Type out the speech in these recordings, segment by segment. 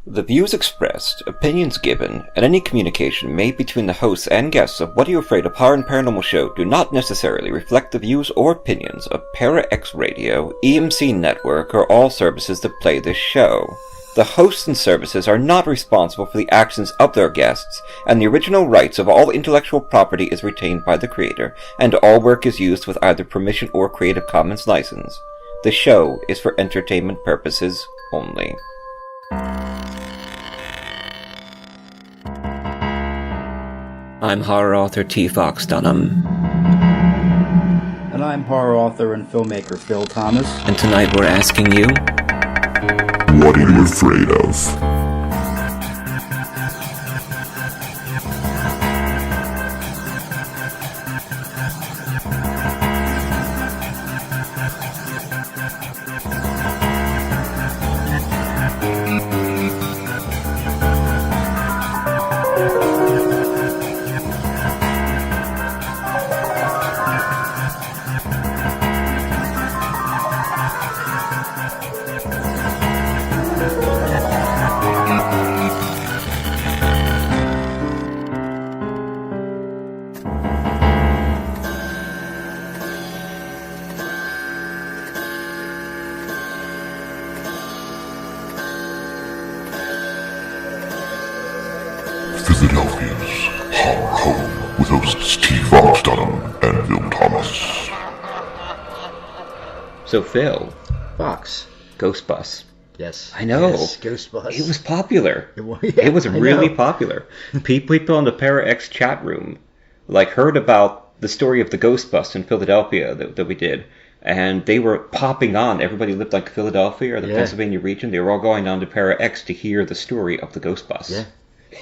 The views expressed, opinions given, and any communication made between the hosts and guests of What Are You Afraid of Horror and Paranormal Show do not necessarily reflect the views or opinions of ParaX Radio, EMC Network, or all services that play this show. The hosts and services are not responsible for the actions of their guests, and the original rights of all intellectual property is retained by the creator, and all work is used with either permission or Creative Commons license. The show is for entertainment purposes only. I'm horror author T. Fox Dunham. And I'm horror author and filmmaker Phil Thomas. And tonight we're asking you, what are you afraid of? Philadelphia's horror home with hosts T. Fox Dunham and Phil Thomas. So Phil, Fox. Ghost Bus. Yes. I know. Yes, Ghost Bus. It was popular. It was really popular. People in the ParaX chat room heard about the story of the Ghost Bus in Philadelphia that we did. And they were popping on. Everybody lived like Philadelphia or the Pennsylvania region. They were all going down to ParaX to hear the story of the Ghost Bus. Yeah.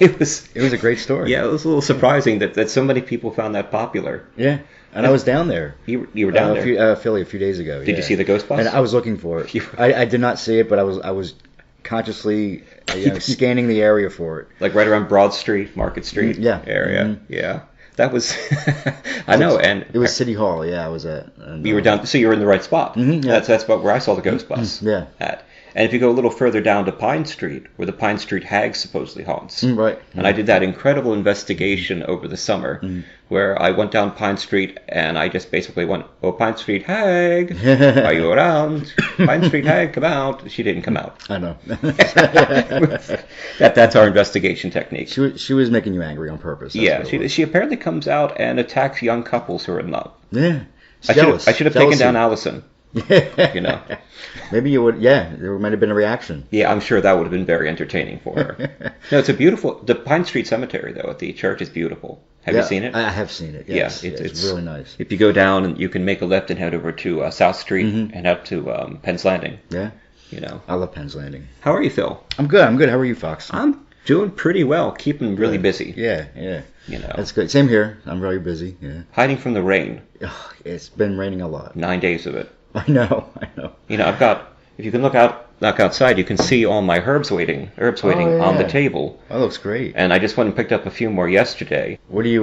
It was a great story. Yeah, it was a little surprising that so many people found that popular. Yeah, and I was down there. You were down there? Philly a few days ago. Did you see the Ghost Bus? And I was looking for it. I did not see it, but I was consciously scanning the area for it. Like right around Broad Street, Market Street area. Mm-hmm. Yeah. That was, I know, and it was City Hall. Yeah, I was at. And, you were down, so you were in the right spot. Mm-hmm, yeah. That's about where I saw the Ghost Bus. Yeah. At. And if you go a little further down to Pine Street, where the Pine Street Hag supposedly haunts. Right. And I did that incredible investigation over the summer, where I went down Pine Street and I just basically went, "Oh, Pine Street Hag, are you around? Pine Street Hag, come out." She didn't come out. I know. That's our investigation technique. She was making you angry on purpose. She apparently comes out and attacks young couples who are in love. Yeah. I should have taken down Allison. You know, maybe you would. Yeah, there might have been a reaction. Yeah, I'm sure that would have been very entertaining for her. No, it's a beautiful. The Pine Street Cemetery, though, at the church is beautiful. Have you seen it? I have seen it. Yes. Yeah, it's really nice. If you go down, and you can make a left and head over to South Street and up to Penn's Landing. Yeah, you know, I love Penn's Landing. How are you, Phil? I'm good. How are you, Fox? I'm doing pretty well. Keeping really busy. Yeah. You know, that's good. Same here. I'm very busy. Yeah. Hiding from the rain. It's been raining a lot. 9 days of it. I know. You know, I've got. If you can look outside, you can see all my herbs waiting on the table. That looks great. And I just went and picked up a few more yesterday. What are you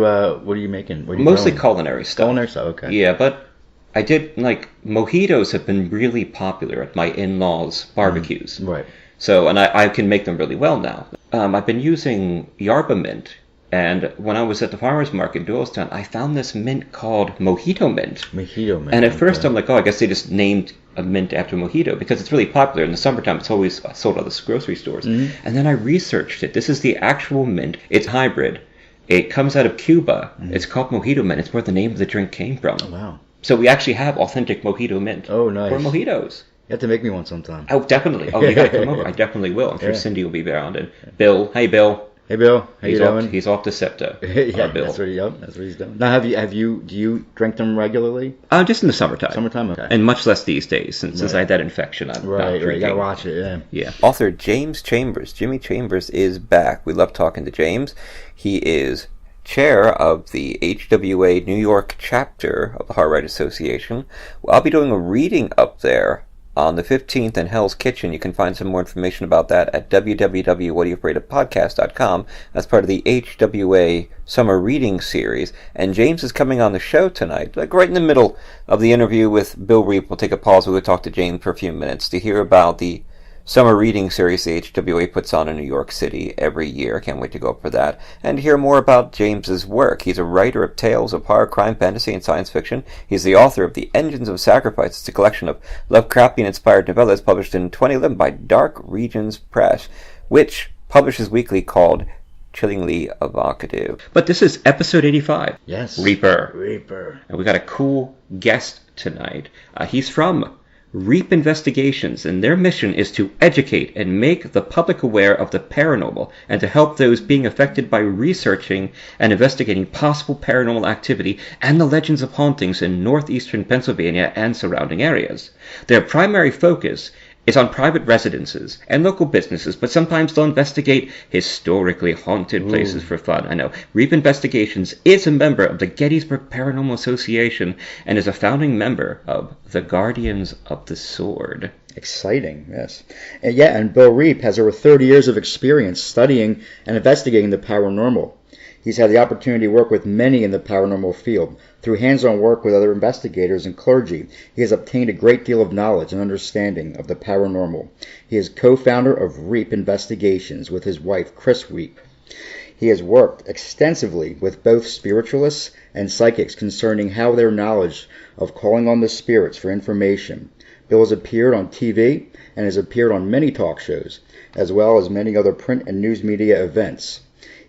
making? What are you Mostly growing? culinary stuff. Culinary stuff, okay. Yeah, but I did mojitos have been really popular at my in-laws' barbecues. Right. So, and I can make them really well now. I've been using yerba mint. And when I was at the farmer's market in Doylestown, I found this mint called Mojito Mint. Mojito Mint. And at first I'm like, I guess they just named a mint after mojito because it's really popular. In the summertime, it's always sold at the grocery stores. And then I researched it. This is the actual mint. It's hybrid. It comes out of Cuba. It's called Mojito Mint. It's where the name of the drink came from. Oh, wow. So we actually have authentic Mojito Mint. Oh, nice. For mojitos. You have to make me one sometime. Oh, definitely. Oh, you got to come over. I definitely will. I'm sure Cindy will be around. And Bill. Hey, Bill. Hey, Bill. How you doing? He's off to SEPTA. Yeah, Bill. that's what he's doing. Now, do you drink them regularly? Just in the summertime. Summertime, okay. And much less these days, since I had that infection. I'm not drinking. You gotta watch it, Yeah. Author James Chambers, Jimmy Chambers, is back. We love talking to James. He is chair of the HWA New York chapter of the Horror Writers Association. I'll be doing a reading up there on the 15th in Hell's Kitchen. You can find some more information about that at www.whatayouafraidofpodcast.com. That's part of the HWA Summer Reading Series. And James is coming on the show tonight, right in the middle of the interview with Bill Reap. We'll take a pause. We'll talk to James for a few minutes to hear about the summer reading series the HWA puts on in New York City every year. Can't wait to go up for that and hear more about James's work. He's a writer of tales of horror, crime, fantasy, and science fiction. He's the author of The Engines of Sacrifice. It's a collection of Lovecraftian-inspired novellas published in 2011 by Dark Regions Press, which publishes weekly, called Chillingly Evocative. But this is episode 85. Yes. Reaper. And we got a cool guest tonight. He's from Reap Investigations, and their mission is to educate and make the public aware of the paranormal and to help those being affected by researching and investigating possible paranormal activity and the legends of hauntings in northeastern Pennsylvania and surrounding areas. Their primary focus is on private residences and local businesses, but sometimes they'll investigate historically haunted places for fun. I know. Reap Investigations is a member of the Gettysburg Paranormal Association and is a founding member of the Guardians of the Sword. Exciting, yes. And Bill Reap has over 30 years of experience studying and investigating the paranormal. He's had the opportunity to work with many in the paranormal field. Through hands-on work with other investigators and clergy, he has obtained a great deal of knowledge and understanding of the paranormal. He is co-founder of Reap Investigations with his wife, Chris Reap. He has worked extensively with both spiritualists and psychics concerning how their knowledge of calling on the spirits for information. Bill has appeared on TV and has appeared on many talk shows, as well as many other print and news media events.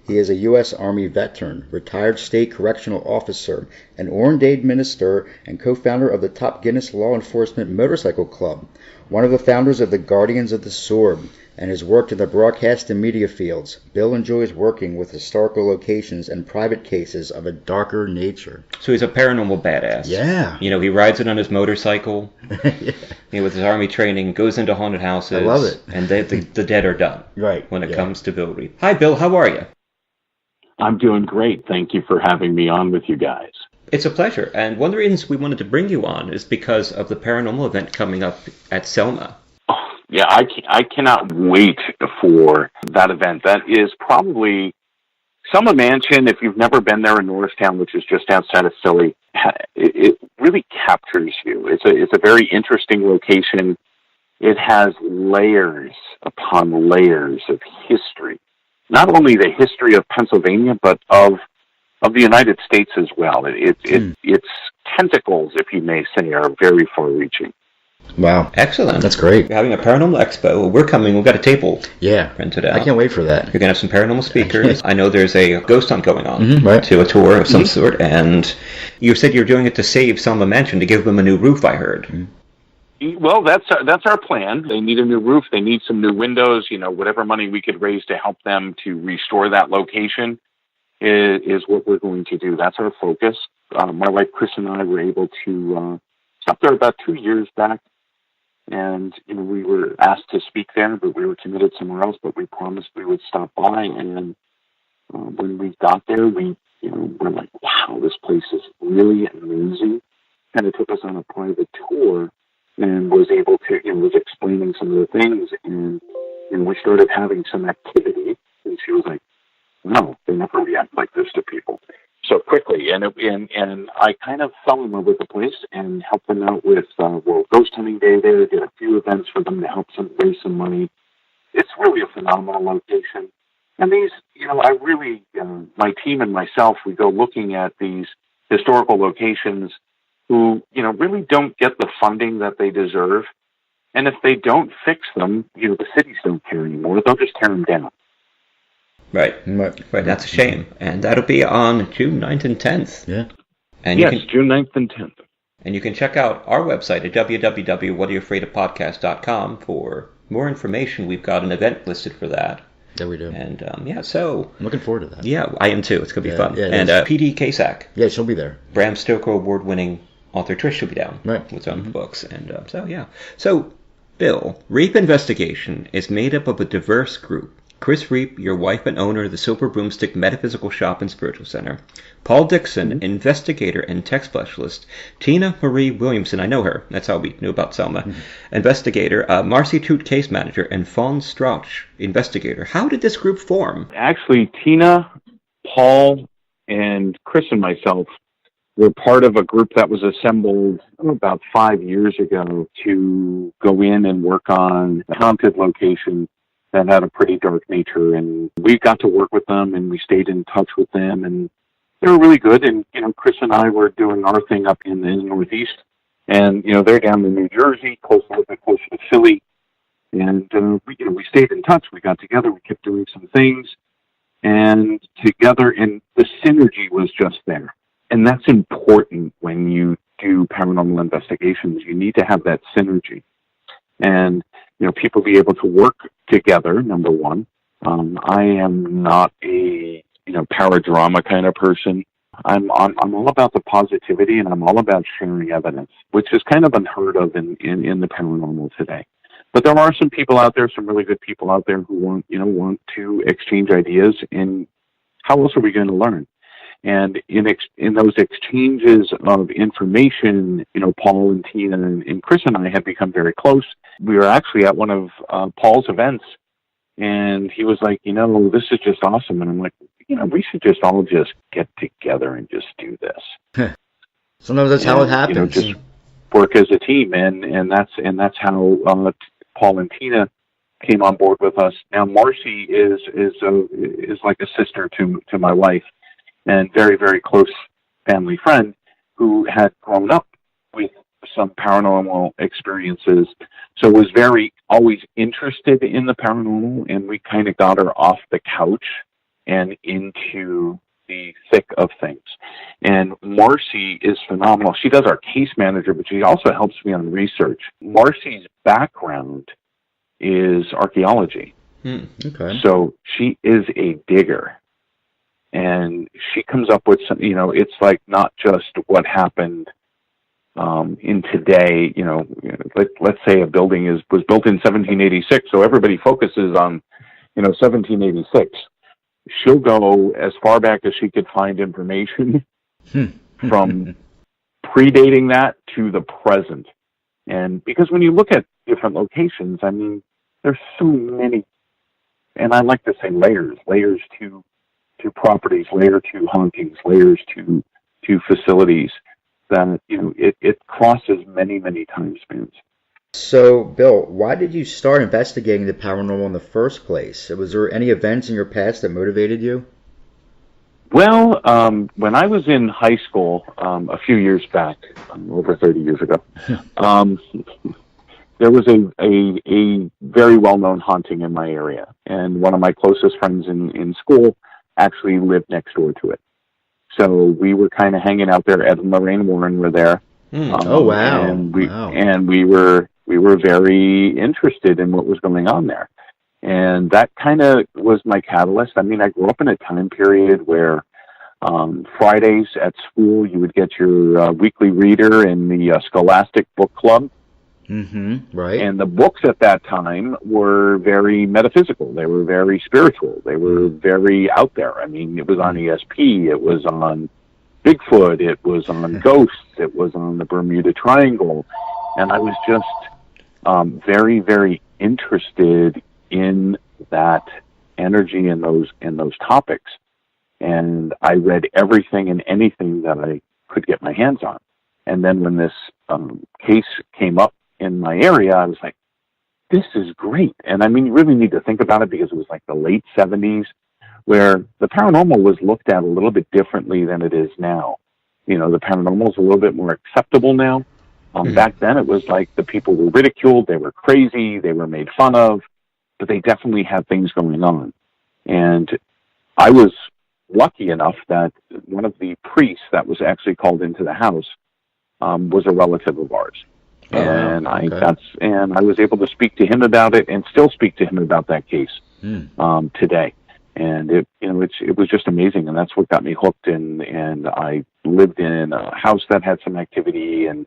He is a U.S. Army veteran, retired state correctional officer, an ordained minister, and co-founder of the Top Guinness Law Enforcement Motorcycle Club, one of the founders of the Guardians of the Sword, and has worked in the broadcast and media fields. Bill enjoys working with historical locations and private cases of a darker nature. So he's a paranormal badass. Yeah. You know, he rides it on his motorcycle. Yeah. You know, with his army training, goes into haunted houses. I love it. And the dead are done. Right. When it comes to Bill Reap. Hi, Bill. How are you? I'm doing great. Thank you for having me on with you guys. It's a pleasure. And one of the reasons we wanted to bring you on is because of the paranormal event coming up at Selma. Oh, yeah, I cannot wait for that event. That is probably Selma Mansion. If you've never been there in Norristown, which is just outside of Philly, it really captures you. It's a very interesting location. It has layers upon layers of history. Not only the history of Pennsylvania, but of the United States as well. Its tentacles, if you may say, are very far-reaching. Wow. Excellent. That's great. You're having a paranormal expo. We're coming. We've got a table rented out. I can't wait for that. You're going to have some paranormal speakers. I know there's a ghost hunt going on to a tour of some sort. And you said you're doing it to save Selma Mansion, to give them a new roof, I heard. Well, that's our plan. They need a new roof. They need some new windows. You know, whatever money we could raise to help them to restore that location is what we're going to do. That's our focus. My wife Chris and I were able to stop there about 2 years back, and we were asked to speak there, but we were committed somewhere else. But we promised we would stop by, and when we got there, we're like, wow, this place is really amazing. Kind of took us on a private tour. And was able to, was explaining some of the things, and we started having some activity, and she was like, no, they never react like this to people so quickly, and I kind of fell in love with the place and helped them out with, ghost hunting day there, did a few events for them to help them raise some money. It's really a phenomenal location, and these, I really, my team and myself, we go looking at these historical locations who, really don't get the funding that they deserve. And if they don't fix them, the cities don't care anymore. They'll just tear them down. Right. That's a shame. And that'll be on June 9th and 10th. Yeah. And June 9th and 10th. And you can check out our website at www.whatayouafraidofpodcast.com for more information. We've got an event listed for that. Yeah, we do. And, so... I'm looking forward to that. Yeah, I am too. It's going to be fun. Yeah, and P.D. Casack. Yeah, she'll be there. Bram Stoker award-winning author Trish will be down with some books. And So, Bill, Reap Investigation is made up of a diverse group. Chris Reap, your wife and owner of the Silver Broomstick Metaphysical Shop and Spiritual Center. Paul Dixon, investigator and tech specialist. Tina Marie Williamson, I know her. That's how we knew about Selma. Investigator. Marcy Toot, case manager. And Fawn Strauch, investigator. How did this group form? Actually, Tina, Paul, and Chris and myself we're part of a group that was assembled about 5 years ago to go in and work on a haunted location that had a pretty dark nature. And we got to work with them, and we stayed in touch with them, and they were really good. And, Chris and I were doing our thing up in the Northeast, and, they're down in New Jersey, a little bit closer to Philly. And, we stayed in touch. We got together. We kept doing some things and together, and the synergy was just there. And that's important when you do paranormal investigations. You need to have that synergy. And, people be able to work together, number one. I am not a, paradrama kind of person. I'm all about the positivity, and I'm all about sharing evidence, which is kind of unheard of in the paranormal today. But there are some people out there, some really good people out there who want to exchange ideas. And how else are we going to learn? And in those exchanges of information, Paul and Tina and Chris and I had become very close. We were actually at one of Paul's events, and he was like, this is just awesome. And I'm like, we should just all just get together and just do this. Sometimes that's how it happens. Just work as a team, and that's how Paul and Tina came on board with us. Now Marcy is like a sister to my wife, and very, very close family friend who had grown up with some paranormal experiences, so was very always interested in the paranormal, and we kind of got her off the couch and into the thick of things. And Marcy is phenomenal. She does our case manager, but she also helps me on research. Marcy's background is archaeology. Okay. So she is a digger. And she comes up with some, it's like not just what happened in today, let's say a building was built in 1786, so everybody focuses on, 1786. She'll go as far back as she could find information from predating that to the present. And because when you look at different locations, I mean, there's so many, and I like to say layers to properties, layer to hauntings, layers to facilities, that, it crosses many, many time spans. So, Bill, why did you start investigating the paranormal in the first place? Was there any events in your past that motivated you? Well, when I was in high school, a few years back, over 30 years ago, there was a very well-known haunting in my area, and one of my closest friends in school actually lived next door to it. So we were kind of hanging out there. Ed and Lorraine Warren were there. Oh, wow. And we were very interested in what was going on there. And that kind of was my catalyst. I mean, I grew up in a time period where Fridays at school, you would get your weekly reader in the Scholastic Book Club. Right. And the books at that time were very metaphysical. They were very spiritual. They were very out there. I mean, it was on ESP. It was on Bigfoot. It was on ghosts. It was on the Bermuda Triangle. And I was just very, very interested in that energy and those topics. And I read everything and anything that I could get my hands on. And then when this case came up in my area, I was like, this is great. And I mean, you really need to think about it, because it was like the late 70s, where the paranormal was looked at a little bit differently than it is now. The paranormal is a little bit more acceptable now. Back then, it was like the people were ridiculed, they were crazy, they were made fun of, but they definitely had things going on. And I was lucky enough that one of the priests that was actually called into the house was a relative of ours. And I was able to speak to him about it, and still speak to him about that case today. And it was just amazing, and that's what got me hooked. And I lived in a house that had some activity, and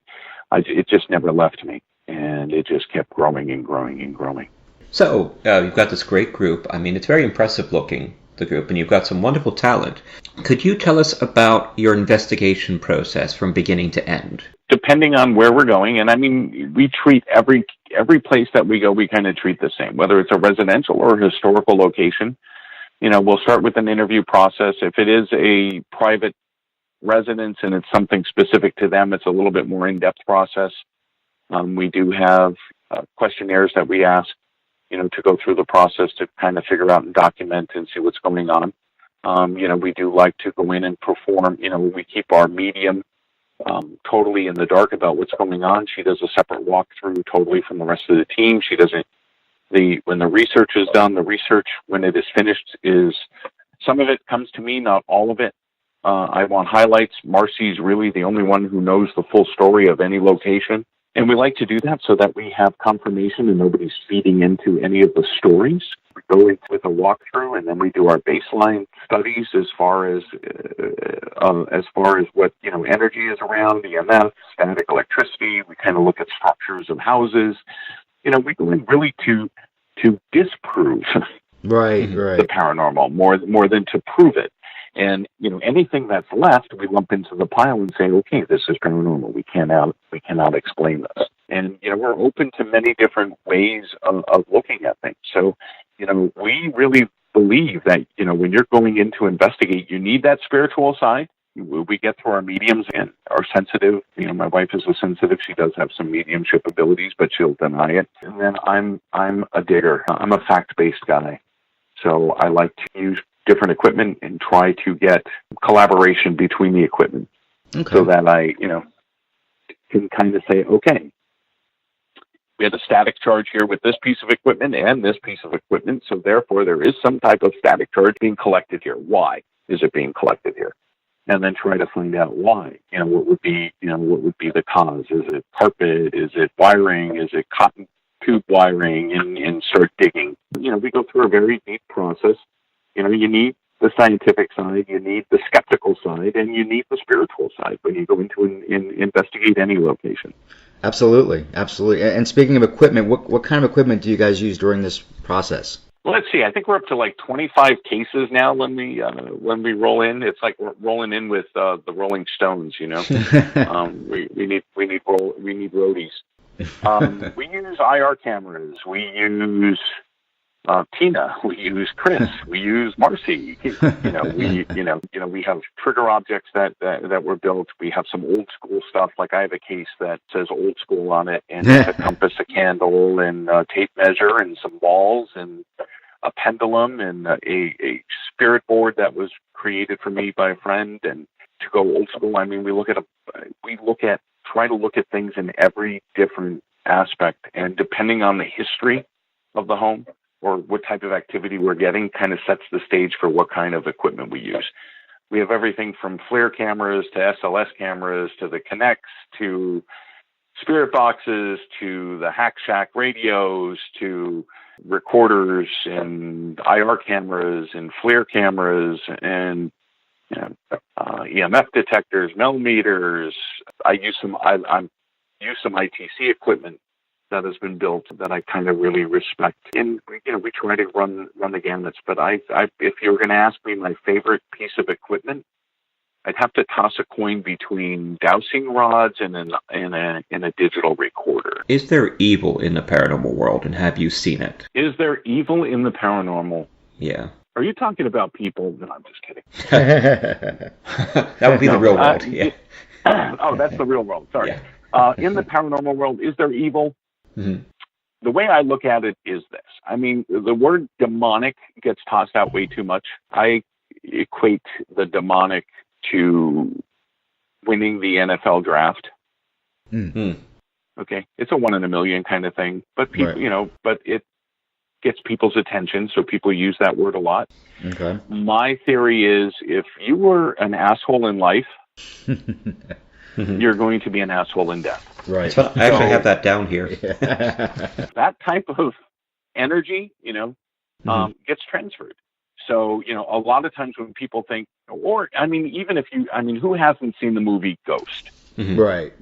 it just never left me, and it just kept growing and growing and growing. So you've got this great group. I mean, it's very impressive looking, the group, and you've got some wonderful talent. Could you tell us about your investigation process from beginning to end? Depending on where we're going, and I mean, we treat every place that we go, we kind of treat the same, whether it's a residential or a historical location. We'll start with an interview process. If it is a private residents and it's something specific to them, it's a little bit more in-depth process. We do have questionnaires that we ask, to go through the process to kind of figure out and document and see what's going on. We do like to go in and perform, we keep our medium totally in the dark about what's going on. She does a separate walkthrough totally from the rest of the team. She doesn't, when the research is done, the research, when it is finished, is some of it comes to me, not all of it. I want highlights. Marcy's really the only one who knows the full story of any location. And we like to do that so that we have confirmation and nobody's feeding into any of the stories. We go in with a walkthrough, and then we do our baseline studies as far as what energy is around, EMF, static electricity. We kind of look at structures of houses. We go in really to disprove the paranormal more than to prove it. And anything that's left, we lump into the pile and say, okay, this is paranormal. We cannot explain this. And we're open to many different ways of looking at things. So we really believe that when you're going in to investigate, you need that spiritual side. We get through our mediums and are sensitive. My wife is a sensitive. She does have some mediumship abilities, but she'll deny it. And then I'm a digger. I'm a fact-based guy. So I like to use different equipment and try to get collaboration between the equipment, so that I, can kind of say, okay, we had a static charge here with this piece of equipment and this piece of equipment, so therefore there is some type of static charge being collected here. Why is it being collected here? And then try to find out why. What would be the cause? Is it carpet? Is it wiring? Is it cotton tube wiring? And start digging. We go through a very deep process. You need the scientific side, you need the skeptical side, and you need the spiritual side when you go into investigate any location. Absolutely. And speaking of equipment, what kind of equipment do you guys use during this process? Well, let's see. I think we're up to like 25 cases now when we roll in. It's like we're rolling in with the Rolling Stones. We need roadies. We use IR cameras. We use Tina, we use Chris, we use Marcy. We have trigger objects that were built. We have some old school stuff. Like I have a case that says old school on it, and a compass, a candle, and a tape measure, and some balls, and a pendulum, and a spirit board that was created for me by a friend. And to go old school, I mean, try to look at things in every different aspect, and depending on the history of the home or what type of activity we're getting, kind of sets the stage for what kind of equipment we use. We have everything from FLIR cameras to SLS cameras to the Kinects to spirit boxes to the Hack Shack radios to recorders and IR cameras and FLIR cameras and EMF detectors, millimeters. I use some ITC equipment that has been built that I kind of really respect. And we try to run the gamuts. But if you were going to ask me my favorite piece of equipment, I'd have to toss a coin between dowsing rods and a digital recorder. Is there evil in the paranormal world, and have you seen it? Is there evil in the paranormal? Yeah. Are you talking about people? No, I'm just kidding. That would be the real world. Yeah. Oh, that's the real world. Sorry. Yeah. In the paranormal world, is there evil? Mm-hmm. The way I look at it is this. I mean, the word demonic gets tossed out way too much. I equate the demonic to winning the NFL draft. Mm-hmm. Okay. It's a 1 in a million kind of thing, but people, but it gets people's attention. So people use that word a lot. Okay. My theory is if you were an asshole in life, you're going to be an asshole in death. Right. I actually have that down here. That type of energy, gets transferred. So, a lot of times when people think, who hasn't seen the movie Ghost? Mm-hmm. Right.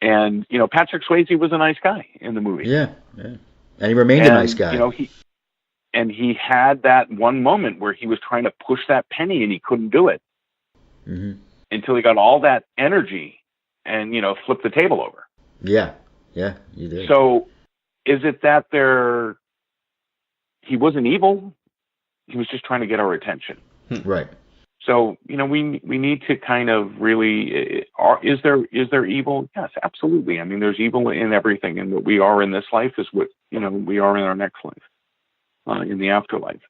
And, Patrick Swayze was a nice guy in the movie. Yeah. And he remained a nice guy. He had that one moment where he was trying to push that penny and he couldn't do it. Mm-hmm. Until he got all that energy and, flipped the table over. Yeah, you did. So is it that he wasn't evil? He was just trying to get our attention. Right. So, we need to kind of really, is there evil? Yes, absolutely. I mean, there's evil in everything, and what we are in this life is what, we are in our next life, in the afterlife.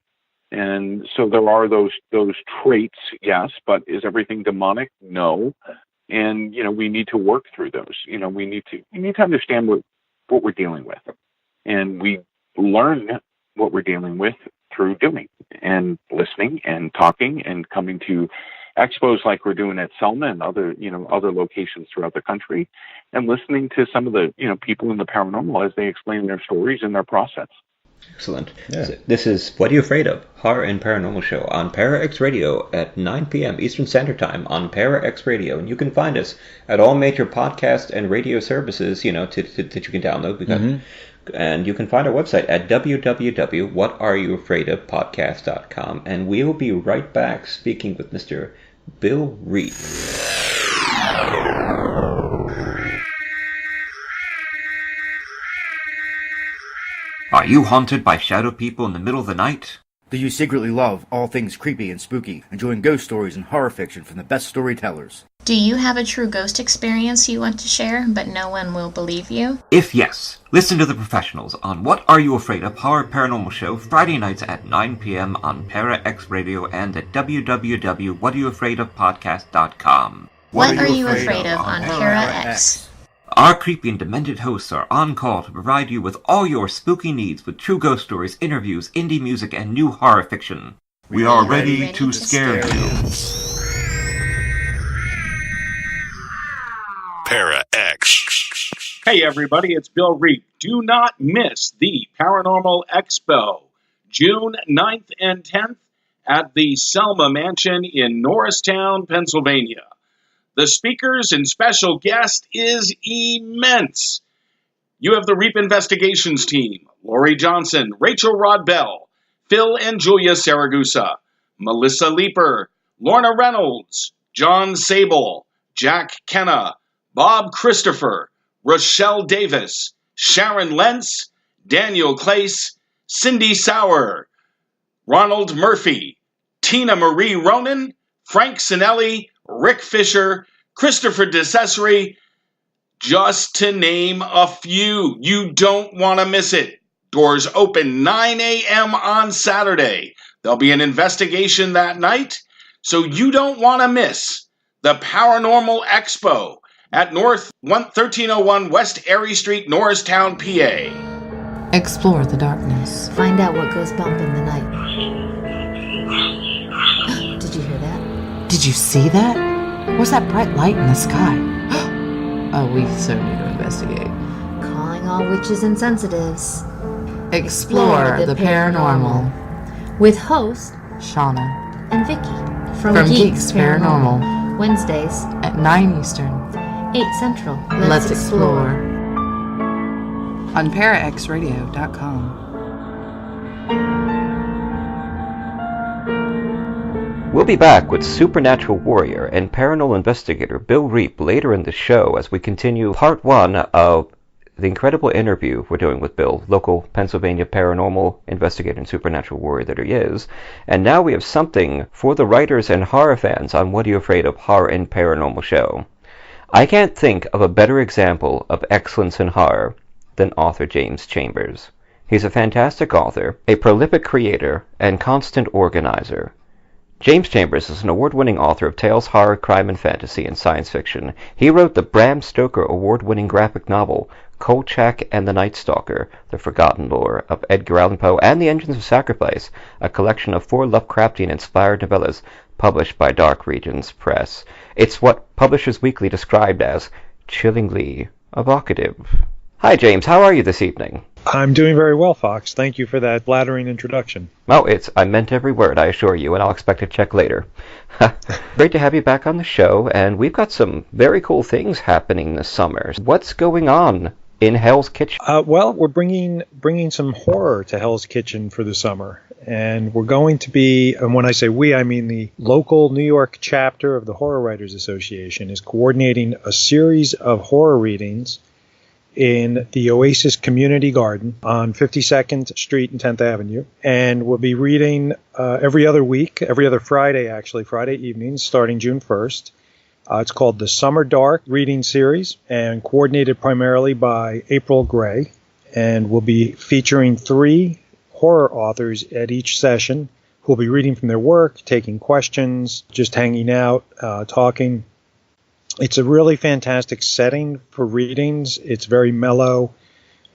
And so there are those traits, yes, but is everything demonic? No. And, we need to work through those. We need to understand what we're dealing with. And we learn what we're dealing with through doing and listening and talking and coming to expos like we're doing at Selma and other locations throughout the country, and listening to some of the, people in the paranormal as they explain their stories and their process. Excellent. Yeah. So this is What Are You Afraid Of? Horror and Paranormal Show on ParaX Radio at 9 p.m. Eastern Standard Time on ParaX Radio. And you can find us at all major podcast and radio services, that you can download. And you can find our website at www.whatareyoufraidofpodcast.com. And we will be right back speaking with Mr. Bill Reed. Are you haunted by shadow people in the middle of the night? Do you secretly love all things creepy and spooky, enjoying ghost stories and horror fiction from the best storytellers? Do you have a true ghost experience you want to share, but no one will believe you? If yes, listen to the professionals on What Are You Afraid Of? Horror Paranormal Show Friday nights at 9 p.m. on ParaX Radio and at www.whatareyoufraidofpodcast.com. What Are You Afraid Of on ParaX? Our creepy and demented hosts are on call to provide you with all your spooky needs with true ghost stories, interviews, indie music, and new horror fiction. We are ready to scare you. Para-X. Hey everybody, it's Bill Reed. Do not miss the Paranormal Expo, June 9th and 10th at the Selma Mansion in Norristown, Pennsylvania. The speakers and special guest is immense. You have the Reap Investigations team, Lori Johnson, Rachel Rodbell, Phil and Julia Saragusa, Melissa Leeper, Lorna Reynolds, John Sable, Jack Kenna, Bob Christopher, Rochelle Davis, Sharon Lentz, Daniel Clace, Cindy Sauer, Ronald Murphy, Tina Marie Ronan, Frank Sinelli, Rick Fisher, Christopher DeCesare, just to name a few. You don't want to miss it. Doors open 9 a.m. on Saturday. There'll be an investigation that night, so you don't want to miss the Paranormal Expo at 1301 West Erie Street, Norristown, PA. Explore the darkness. Find out what goes bump in the night. Did you hear that? Did you see that? What's that bright light in the sky? Oh, we so need to investigate. Calling all witches and sensitives. Explore the paranormal. With host Shauna and Vicky from Geeks Paranormal. Wednesdays at 9 Eastern. 8 Central. Let's explore. On ParaXRadio.com. We'll be back with supernatural warrior and paranormal investigator Bill Reap later in the show as we continue part 1 of the incredible interview we're doing with Bill, local Pennsylvania paranormal investigator and supernatural warrior that he is. And now we have something for the writers and horror fans on What Are You Afraid Of? Horror and Paranormal Show. I can't think of a better example of excellence in horror than author James Chambers. He's a fantastic author, a prolific creator, and constant organizer. James Chambers is an award-winning author of tales, horror, crime, and fantasy, and science fiction. He wrote the Bram Stoker award-winning graphic novel, Kolchak and the Night Stalker, The Forgotten Lore of Edgar Allan Poe, and The Engines of Sacrifice, a collection of 4 Lovecraftian-inspired novellas published by Dark Regions Press. It's what Publishers Weekly described as chillingly evocative. Hi, James. How are you this evening? I'm doing very well, Fox. Thank you for that flattering introduction. Oh, I meant every word, I assure you, and I'll expect a check later. Great to have you back on the show, and we've got some very cool things happening this summer. What's going on in Hell's Kitchen? Well, we're bringing some horror to Hell's Kitchen for the summer, and we're going to be, and when I say we, I mean the local New York chapter of the Horror Writers Association is coordinating a series of horror readings in the Oasis Community Garden on 52nd Street and 10th Avenue. And we'll be reading every other week, every other Friday, actually, Friday evenings, starting June 1st. It's called the Summer Dark Reading Series and coordinated primarily by April Gray. And we'll be featuring 3 horror authors at each session who will be reading from their work, taking questions, just hanging out, talking. It's a really fantastic setting for readings. It's very mellow,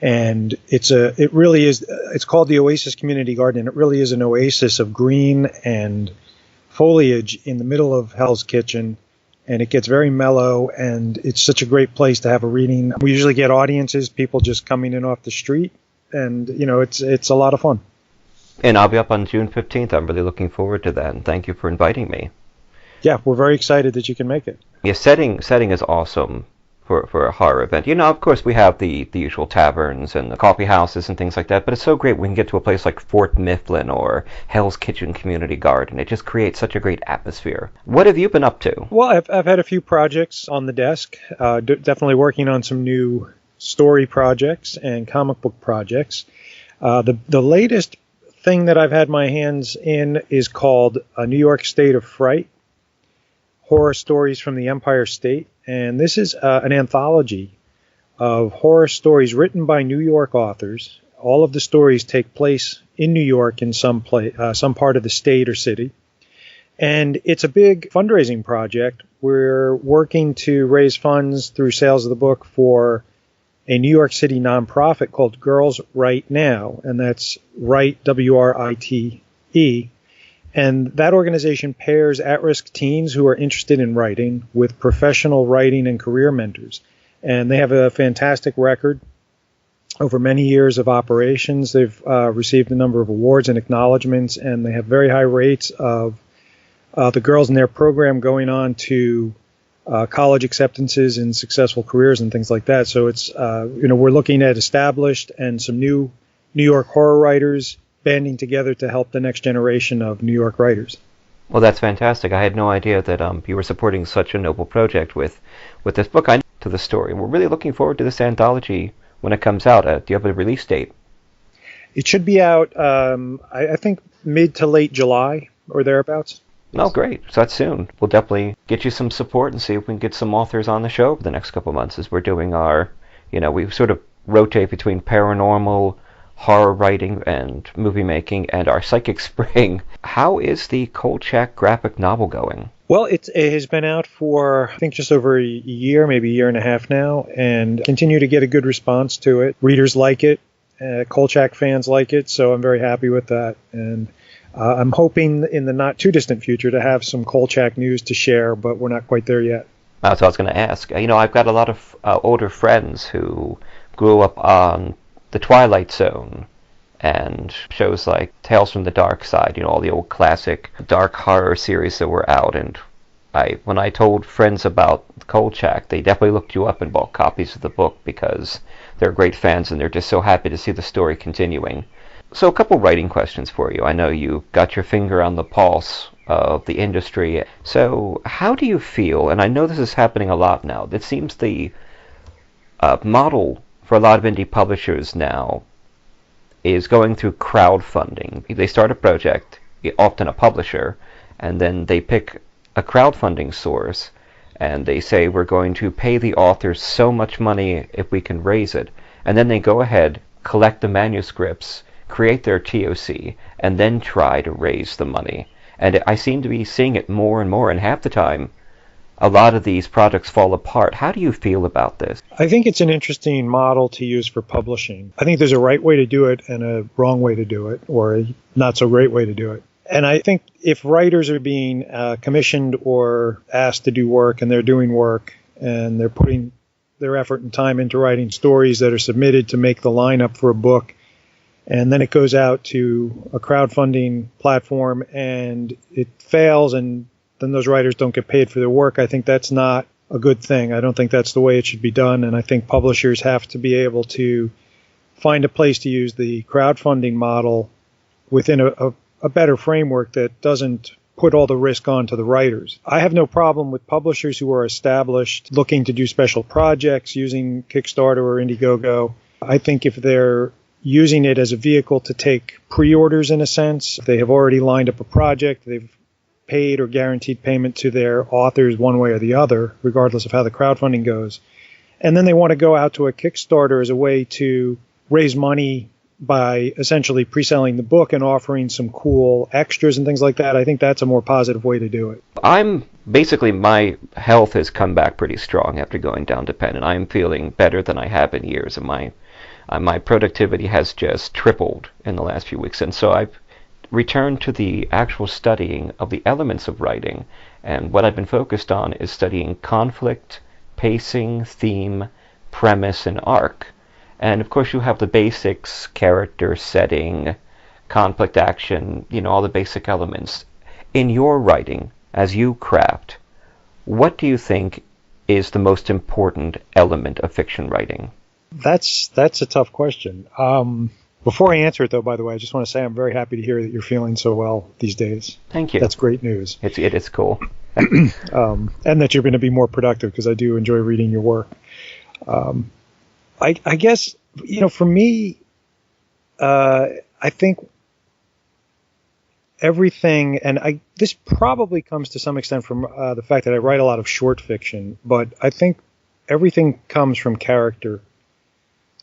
and it's called the Oasis Community Garden. It really is an oasis of green and foliage in the middle of Hell's Kitchen, and it gets very mellow, and it's such a great place to have a reading. We usually get audiences, people just coming in off the street, and it's a lot of fun. And I'll be up on June 15th. I'm really looking forward to that, and thank you for inviting me. Yeah, we're very excited that you can make it. Yeah, setting is awesome for a horror event. Of course, we have the usual taverns and the coffee houses and things like that, but it's so great we can get to a place like Fort Mifflin or Hell's Kitchen Community Garden. It just creates such a great atmosphere. What have you been up to? Well, I've had a few projects on the desk, definitely working on some new story projects and comic book projects. The latest thing that I've had my hands in is called A New York State of Fright, Horror Stories from the Empire State. And this is an anthology of horror stories written by New York authors. All of the stories take place in New York in some part of the state or city. And it's a big fundraising project. We're working to raise funds through sales of the book for a New York City nonprofit called Girls Write Now, and that's Write, W-R-I-T-E. And that organization pairs at-risk teens who are interested in writing with professional writing and career mentors. And they have a fantastic record. Over many years of operations, they've received a number of awards and acknowledgments, and they have very high rates of the girls in their program going on to college acceptances and successful careers and things like that. So it's, we're looking at established and some new New York horror writers banding together to help the next generation of New York writers. Well, that's fantastic. I had no idea that you were supporting such a noble project with this book. I know to the story. We're really looking forward to this anthology when it comes out. Do you have a release date? It should be out, I think, mid to late July or thereabouts. Oh, great. So that's soon. We'll definitely get you some support and see if we can get some authors on the show over the next couple of months as we're doing our, we sort of rotate between paranormal, horror writing, and movie making, and our psychic spring. How is the Kolchak graphic novel going? Well, it has been out for, I think, just over a year, maybe a year and a half now, and continue to get a good response to it. Readers like it. Kolchak fans like it, so I'm very happy with that. And I'm hoping in the not too distant future to have some Kolchak news to share, but we're not quite there yet. That's what I was going to ask. I've got a lot of older friends who grew up on The Twilight Zone and shows like Tales from the Dark Side, all the old classic dark horror series that were out. And when I told friends about Kolchak, they definitely looked you up and bought copies of the book because they're great fans and they're just so happy to see the story continuing. So a couple writing questions for you. I know you got your finger on the pulse of the industry. So how do you feel, and I know this is happening a lot now, it seems the model for a lot of indie publishers now is going through crowdfunding. They start a project, often a publisher, and then they pick a crowdfunding source, and they say, we're going to pay the authors so much money if we can raise it. And then they go ahead, collect the manuscripts, create their TOC, and then try to raise the money. And I seem to be seeing it more and more, and half the time, a lot of these projects fall apart. How do you feel about this? I think it's an interesting model to use for publishing. I think there's a right way to do it and a wrong way to do it, or a not so great way to do it. And I think if writers are being commissioned or asked to do work, and they're doing work, and they're putting their effort and time into writing stories that are submitted to make the lineup for a book, and then it goes out to a crowdfunding platform and it fails, and then those writers don't get paid for their work, I think that's not a good thing. I don't think that's the way it should be done, and I think publishers have to be able to find a place to use the crowdfunding model within a better framework that doesn't put all the risk on to the writers. I have no problem with publishers who are established looking to do special projects using Kickstarter or Indiegogo. I think if they're using it as a vehicle to take pre-orders in a sense, they have already lined up a project, they've paid or guaranteed payment to their authors one way or the other, regardless of how the crowdfunding goes. And then they want to go out to a Kickstarter as a way to raise money by essentially pre-selling the book and offering some cool extras and things like that. I think that's a more positive way to do it. My health has come back pretty strong after going down to pen, and I'm feeling better than I have in years, and my productivity has just tripled in the last few weeks, and so I've returned to the actual studying of the elements of writing, and what I've been focused on is studying conflict, pacing, theme, premise, and arc. And of course you have the basics, character, setting, conflict, action, all the basic elements. In your writing, as you craft, what do you think is the most important element of fiction writing? That's a tough question. Before I answer it, though, by the way, I just want to say I'm very happy to hear that you're feeling so well these days. Thank you. That's great news. It is cool. And that you're going to be more productive, because I do enjoy reading your work. I guess, for me, I think everything, and this probably comes to some extent from the fact that I write a lot of short fiction, but I think everything comes from character.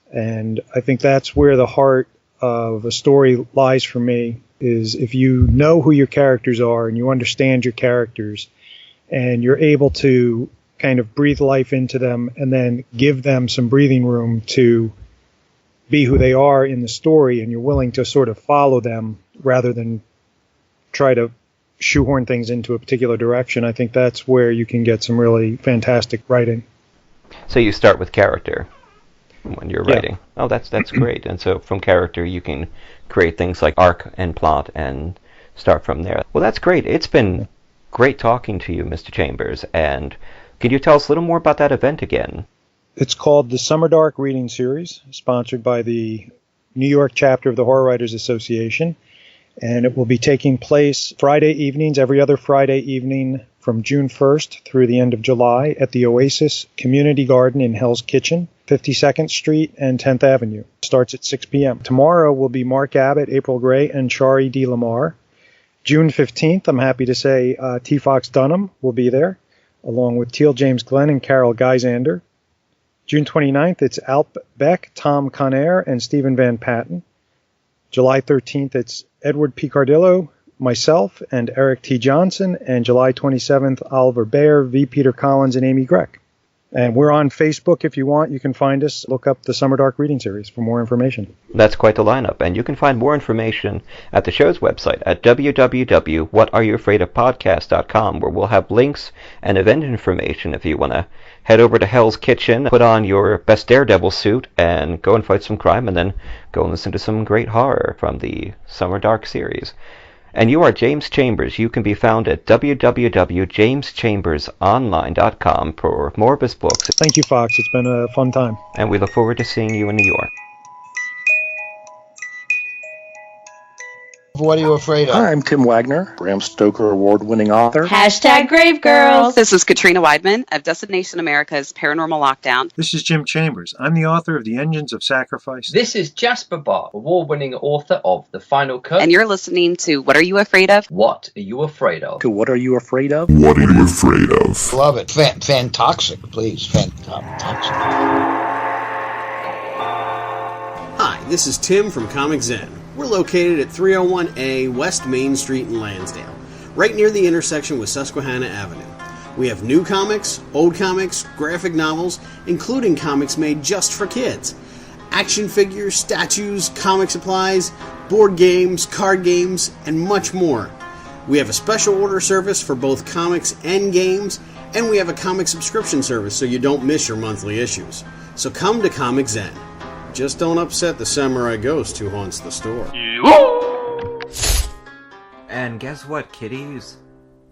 And I think that's where the heart of a story lies for me, is if you know who your characters are and you understand your characters and you're able to kind of breathe life into them and then give them some breathing room to be who they are in the story, and you're willing to sort of follow them rather than try to shoehorn things into a particular direction, I think that's where you can get some really fantastic writing. So you start with character when you're writing. Oh, that's great. And so from character you can create things like arc and plot and start from there. Well, that's great. It's been great talking to you, Mr. Chambers. And can you tell us a little more about that event again? It's called the Summer Dark Reading Series, sponsored by the New York chapter of the Horror Writers Association. And it will be taking place Friday evenings, every other Friday evening from June 1st through the end of July at the Oasis Community Garden in Hell's Kitchen, 52nd Street and 10th Avenue. Starts at 6 p.m. Tomorrow will be Mark Abbott, April Gray, and Shari D. Lamar. June 15th, I'm happy to say T. Fox Dunham will be there, along with Teal James Glenn and Carol Geisander. June 29th, it's Alp Beck, Tom Conair, and Stephen Van Patten. July 13th, it's Edward Picardillo, myself, and Eric T. Johnson. And July 27th, Oliver Bayer, V. Peter Collins, and Amy Greck. And we're on Facebook if you want. You can find us. Look up the Summer Dark Reading Series for more information. That's quite the lineup. And you can find more information at the show's website at www.whatareyoufraidofpodcast.com, where we'll have links and event information if you want to head over to Hell's Kitchen, put on your best Daredevil suit, and go and fight some crime, and then go and listen to some great horror from the Summer Dark series. And you are James Chambers. You can be found at www.jameschambersonline.com for more of his books. Thank you, Fox. It's been a fun time. And we look forward to seeing you in New York. What are you afraid of? Hi, I'm Tim Wagner, Bram Stoker award-winning author. Hashtag Grave Girls. This is Katrina Weidman of Destination America's Paranormal Lockdown. This is Jim Chambers. I'm the author of The Engines of Sacrifice. This is Jasper Barr, award-winning author of The Final Cut. And you're listening to What Are You Afraid of? What Are You Afraid of? To What Are You Afraid of? What are you afraid of? Love it. Fantoxic, please. Fantoxic. Hi, this is Tim from Comic Zen. We're located at 301A West Main Street in Lansdale, right near the intersection with Susquehanna Avenue. We have new comics, old comics, graphic novels, including comics made just for kids, action figures, statues, comic supplies, board games, card games, and much more. We have a special order service for both comics and games, and we have a comic subscription service so you don't miss your monthly issues. So come to Comic Zen. Just don't upset the samurai ghost who haunts the store. And guess what, kiddies?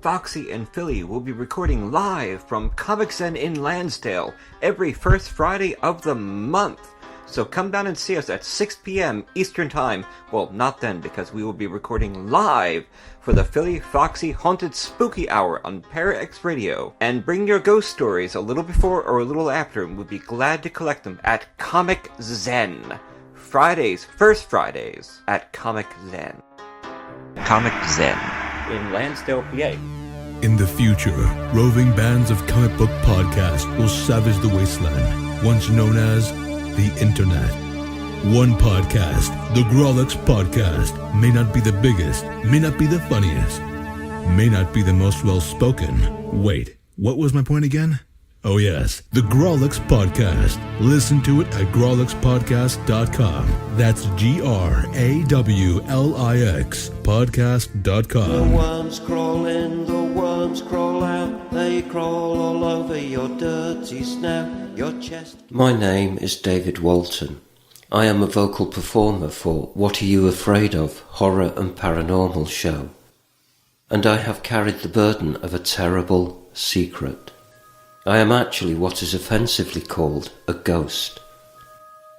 Foxy and Philly will be recording live from Comic Zen in Lansdale every first Friday of the month. So come down and see us at 6 p.m. Eastern Time. Well, not then, because we will be recording live for the Philly Foxy Haunted Spooky Hour on ParaX Radio. And bring your ghost stories a little before or a little after, and we'll be glad to collect them at Comic Zen. First Fridays at Comic Zen. Comic Zen in Lansdale, PA. In the future, roving bands of comic book podcasts will savage the wasteland, once known as the Internet. One podcast, the Grawlix Podcast, may not be the biggest, may not be the funniest, may not be the most well-spoken. Wait, what was my point again? Oh yes, the Grawlix Podcast. Listen to it at grawlixpodcast.com. That's GRAWLIX podcast.com. The worms crawl in, the worms crawl out. They crawl all over your dirty snout, your chest. My name is David Walton. I am a vocal performer for What Are You Afraid Of? Horror and Paranormal show. And I have carried the burden of a terrible secret. I am actually what is offensively called a ghost.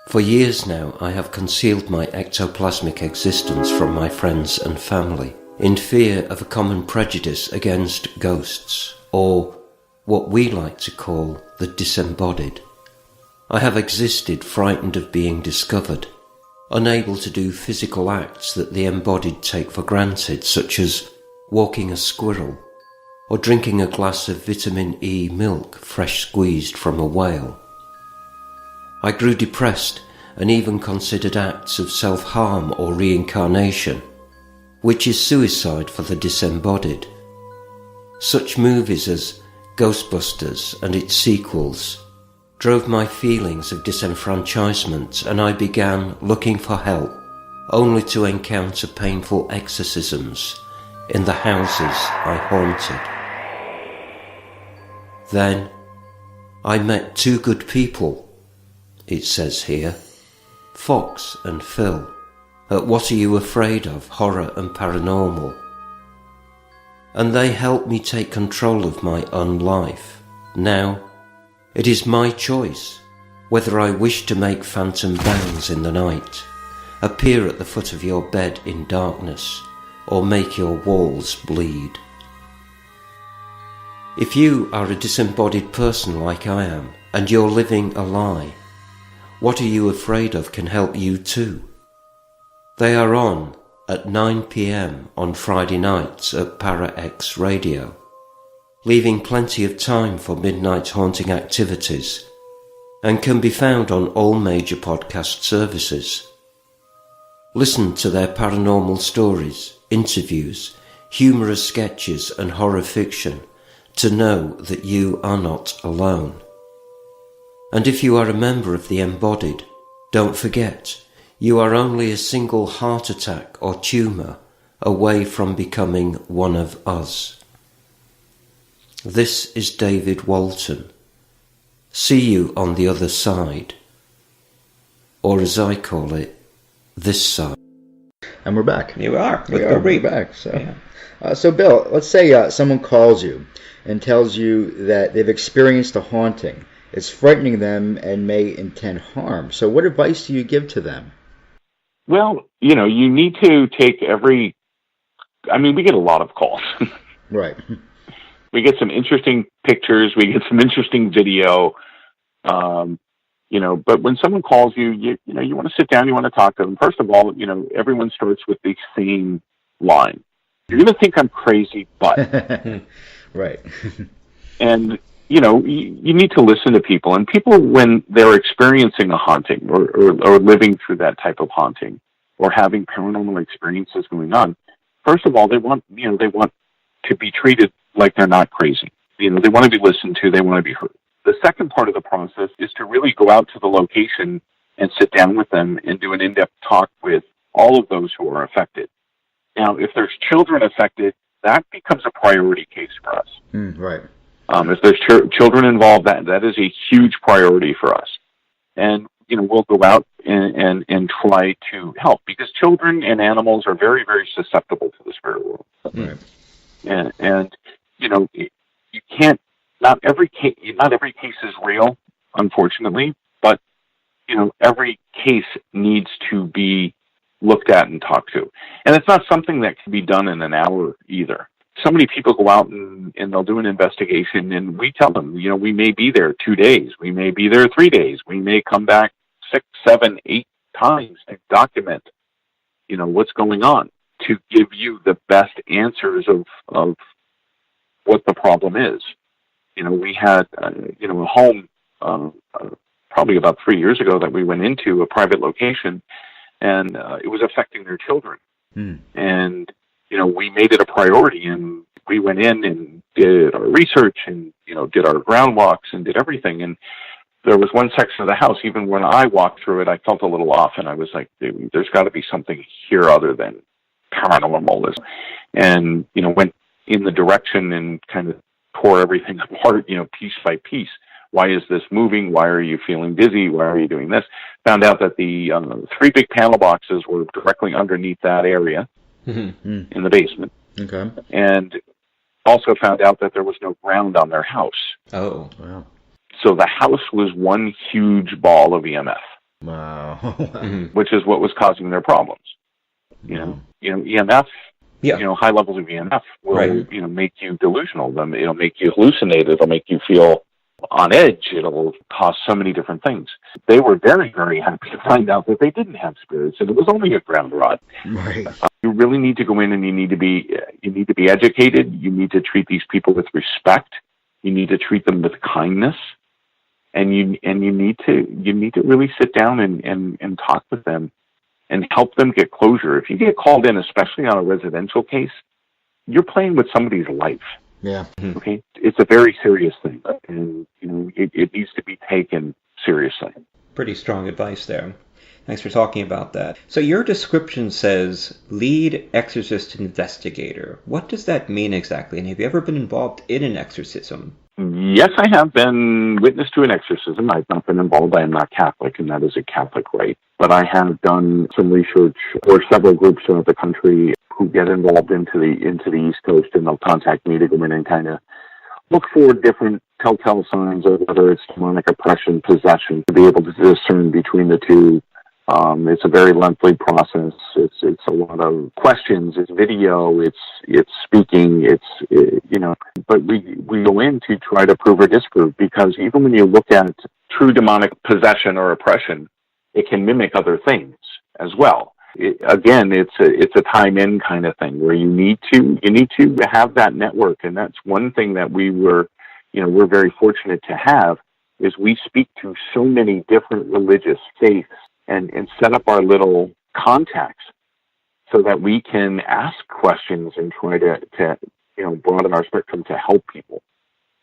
For years now I have concealed my ectoplasmic existence from my friends and family, in fear of a common prejudice against ghosts, or what we like to call the disembodied. I have existed frightened of being discovered, unable to do physical acts that the embodied take for granted, such as walking a squirrel, or drinking a glass of vitamin E milk fresh squeezed from a whale. I grew depressed and even considered acts of self-harm or reincarnation, which is suicide for the disembodied. Such movies as Ghostbusters and its sequels drove my feelings of disenfranchisement, and I began looking for help, only to encounter painful exorcisms in the houses I haunted. Then I met two good people, it says here, Fox and Phil, at What Are You Afraid Of? Horror and Paranormal. And they helped me take control of my own life. Now, it is my choice whether I wish to make phantom bounds in the night, appear at the foot of your bed in darkness, or make your walls bleed. If you are a disembodied person like I am, and you're living a lie, What Are You Afraid Of? Can help you too. They are on at 9 p.m. on Friday nights at ParaX Radio, leaving plenty of time for midnight haunting activities, and can be found on all major podcast services. Listen to their paranormal stories, interviews, humorous sketches and horror fiction to know that you are not alone. And if you are a member of the embodied, don't forget, you are only a single heart attack or tumour away from becoming one of us. This is David Walton. See you on the other side. Or as I call it, this side. And we're back. You are. We're back. So Bill, let's say someone calls you and tells you that they've experienced a haunting. It's frightening them and may intend harm. So what advice do you give to them? Well, you need to take we get a lot of calls. Right. We get some interesting pictures. We get some interesting video. But when someone calls you, you want to sit down, you want to talk to them. First of all, everyone starts with the same line. You're going to think I'm crazy, but. Right. And, you need to listen to people. And people, when they're experiencing a haunting or living through that type of haunting or having paranormal experiences going on, first of all, they want to be treated like they're not crazy. They want to be listened to. They want to be heard. The second part of the process is to really go out to the location and sit down with them and do an in-depth talk with all of those who are affected. Now, if there's children affected, that becomes a priority case for us. Right. If there's children involved, that is a huge priority for us. And, we'll go out and try to help, because children and animals are very, very susceptible to the spirit world. Right. And you can't, not every case is real, unfortunately, but every case needs to be looked at and talked to. And it's not something that can be done in an hour either. So many people go out and they'll do an investigation, and we tell them, we may be there 2 days, we may be there 3 days, we may come back 6, 7, 8 times and document, what's going on to give you the best answers of what the problem is. We had, a home probably about 3 years ago that we went into a private location, and it was affecting their children. And, we made it a priority, and we went in and did our research and, did our ground walks and did everything. And there was one section of the house, even when I walked through it, I felt a little off, and I was like, there's got to be something here other than paranormal. And, went in the direction and kind of tore everything apart, piece by piece. Why is this moving? Why are you feeling dizzy? Why are you doing this? Found out that the 3 big panel boxes were directly underneath that area in the basement. Okay. And also found out that there was no ground on their house. Oh, wow. So the house was one huge ball of EMF. Wow. Which is what was causing their problems. EMF, high levels of EMF will, make you delusional. It'll make you hallucinate. It'll make you feel on edge. It'll cause so many different things. They were very, very happy to find out that they didn't have spirits, and it was only a ground rod. Right. You really need to go in, and you need to be educated. You need to treat these people with respect. You need to treat them with kindness, and you need to really sit down and talk with them and help them get closure. If you get called in, especially on a residential case, you're playing with somebody's life. Yeah. Okay. It's a very serious thing, and it needs to be taken seriously. Pretty strong advice there. Thanks for talking about that. So your description says lead exorcist investigator. What does that mean exactly? And have you ever been involved in an exorcism? Yes, I have been witness to an exorcism. I've not been involved. I am not Catholic, and that is a Catholic rite. But I have done some research for several groups throughout the country who get involved into the East Coast, and they'll contact me to go in and kind of look for different telltale signs of whether it's demonic oppression, possession, to be able to discern between the two. It's a very lengthy process. It's a lot of questions. It's video. It's speaking. But we go in to try to prove or disprove, because even when you look at true demonic possession or oppression, it can mimic other things as well. It's a time in kind of thing where you need to have that network, and that's one thing that we're very fortunate to have, is we speak to so many different religious faiths and set up our little contacts so that we can ask questions and try to broaden our spectrum to help people.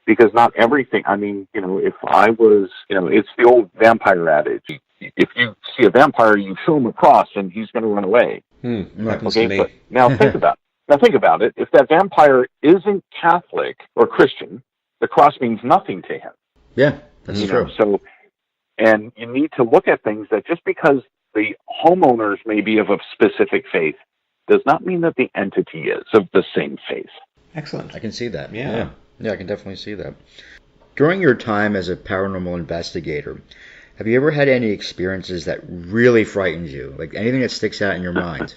Because not everything, if I was, it's the old vampire adage. If you see a vampire, you show him a cross and he's going to run away. Happens to me. But now think about it. If that vampire isn't Catholic or Christian, the cross means nothing to him. Yeah, that's true. And you need to look at things that just because the homeowners may be of a specific faith does not mean that the entity is of the same faith. Excellent. I can see that. Yeah, I can definitely see that. During your time as a paranormal investigator, have you ever had any experiences that really frightened you? Like anything that sticks out in your mind?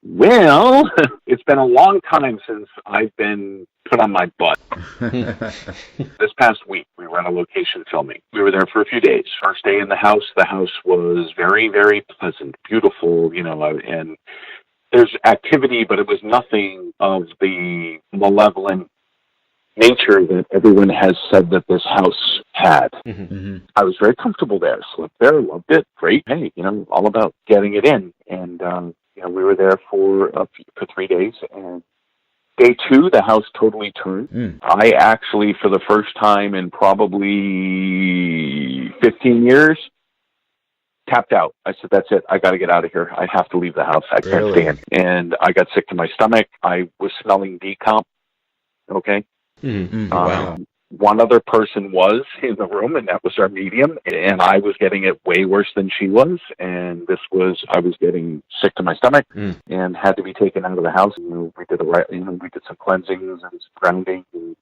Well, it's been a long time since I've been put on my butt. This past week, we were on a location filming. We were there for a few days. First day in the house was very, very pleasant, beautiful, and there's activity, but it was nothing of the malevolent nature that everyone has said that this house had. I was very comfortable there, slept there, loved it, great. Hey, all about getting it in. And, we were there for 3 days, and day 2, the house totally turned. I actually, for the first time in probably 15 years, tapped out. I said, that's it. I got to get out of here. I have to leave the house. I can't stand. And I got sick to my stomach. I was smelling decomp. Okay. Wow. one other person was in the room, and that was our medium, and I was getting it way worse than she was, and I was getting sick to my stomach and had to be taken out of the house. We did some cleansings and some grounding to